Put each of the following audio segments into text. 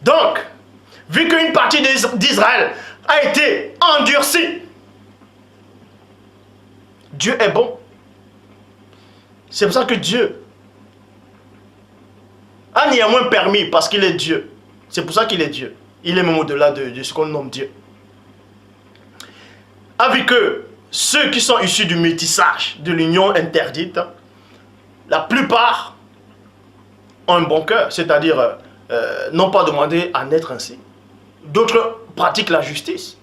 Donc, vu qu'une partie d'Israël a été endurcie, Dieu est bon. C'est pour ça que Dieu a néanmoins permis, parce qu'il est Dieu. C'est pour ça qu'il est Dieu. Il est même au-delà de ce qu'on nomme Dieu. A vu que ceux qui sont issus du métissage, de l'union interdite, la plupart ont un bon cœur, c'est-à-dire n'ont pas demandé à naître ainsi. D'autres pratiquent la justice.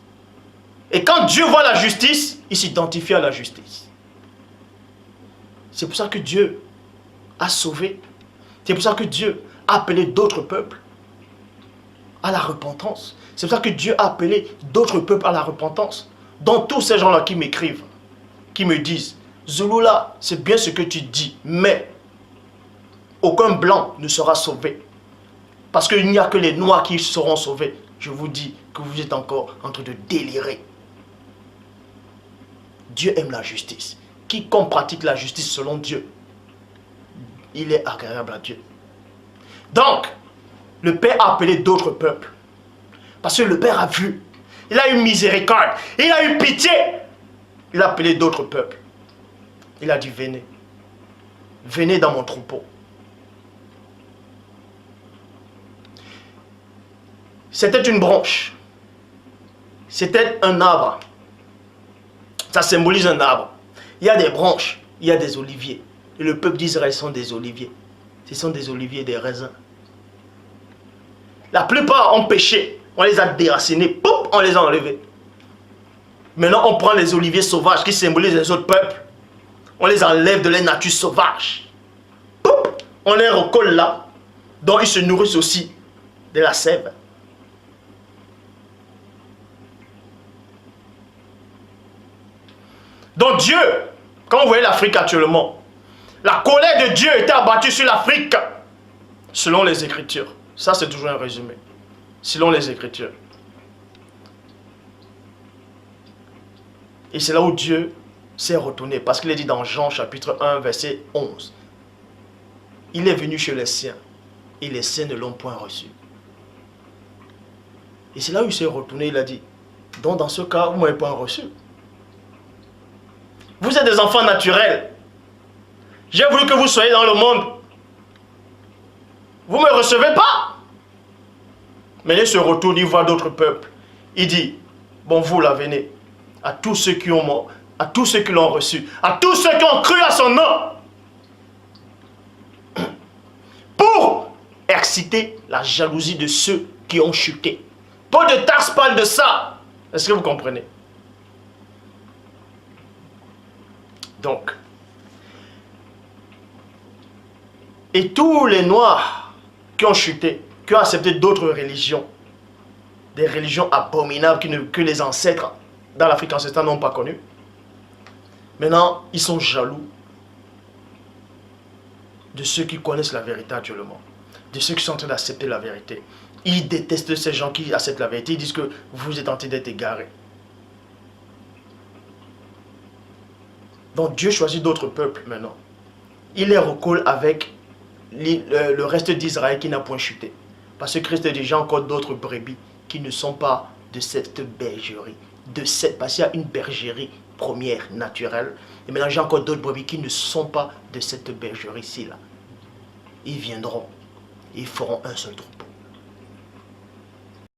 Et quand Dieu voit la justice, il s'identifie à la justice. C'est pour ça que Dieu a sauvé. C'est pour ça que Dieu a appelé d'autres peuples à la repentance. C'est pour ça que Dieu a appelé d'autres peuples à la repentance. Donc tous ces gens-là qui m'écrivent, qui me disent, Zulula, c'est bien ce que tu dis, mais aucun blanc ne sera sauvé. Parce qu'il n'y a que les noirs qui seront sauvés. Je vous dis que vous êtes encore en train de délirer. Dieu aime la justice. Quiconque pratique la justice selon Dieu, il est agréable à Dieu. Donc, le Père a appelé d'autres peuples. Parce que le Père a vu. Il a eu miséricorde. Il a eu pitié. Il a appelé d'autres peuples. Il a dit, venez. Venez dans mon troupeau. C'était une branche. C'était un arbre. Ça symbolise un arbre. Il y a des branches, il y a des oliviers. Et le peuple d'Israël sont des oliviers. Ce sont des oliviers et des raisins. La plupart ont péché. On les a déracinés, pouf, on les a enlevés. Maintenant, on prend les oliviers sauvages qui symbolisent les autres peuples. On les enlève de leur nature sauvage. Pouf, on les recolle là. Donc, ils se nourrissent aussi de la sève. Donc Dieu, quand vous voyez l'Afrique actuellement, la colère de Dieu était abattue sur l'Afrique, selon les Écritures. Ça, c'est toujours un résumé. Selon les Écritures. Et c'est là où Dieu s'est retourné, parce qu'il est dit dans Jean chapitre 1, verset 11. Il est venu chez les siens, et les siens ne l'ont point reçu. Et c'est là où il s'est retourné, il a dit, donc dans ce cas, vous ne m'avez pas reçu. Vous êtes des enfants naturels. J'ai voulu que vous soyez dans le monde. Vous ne me recevez pas. Mais il se retourne, il voit d'autres peuples. Il dit, bon, vous là, venez. À tous ceux qui ont, à tous ceux qui l'ont reçu, à tous ceux qui ont cru à son nom. Pour exciter la jalousie de ceux qui ont chuté. Paul de Tarse parle de ça. Est-ce que vous comprenez? Donc, et tous les Noirs qui ont chuté, qui ont accepté d'autres religions, des religions abominables que les ancêtres dans l'Afrique ancestrale n'ont pas connues, maintenant, ils sont jaloux de ceux qui connaissent la vérité actuellement, de ceux qui sont en train d'accepter la vérité. Ils détestent ces gens qui acceptent la vérité, ils disent que vous êtes en train d'être égarés. Donc Dieu choisit d'autres peuples maintenant. Il les recolle avec le reste d'Israël qui n'a point chuté. Parce que Christ dit, j'ai encore d'autres brebis qui ne sont pas de cette bergerie. Parce qu'il y a une bergerie première, naturelle. Et maintenant j'ai encore d'autres brebis qui ne sont pas de cette bergerie-ci. Ils viendront. Ils feront un seul troupeau.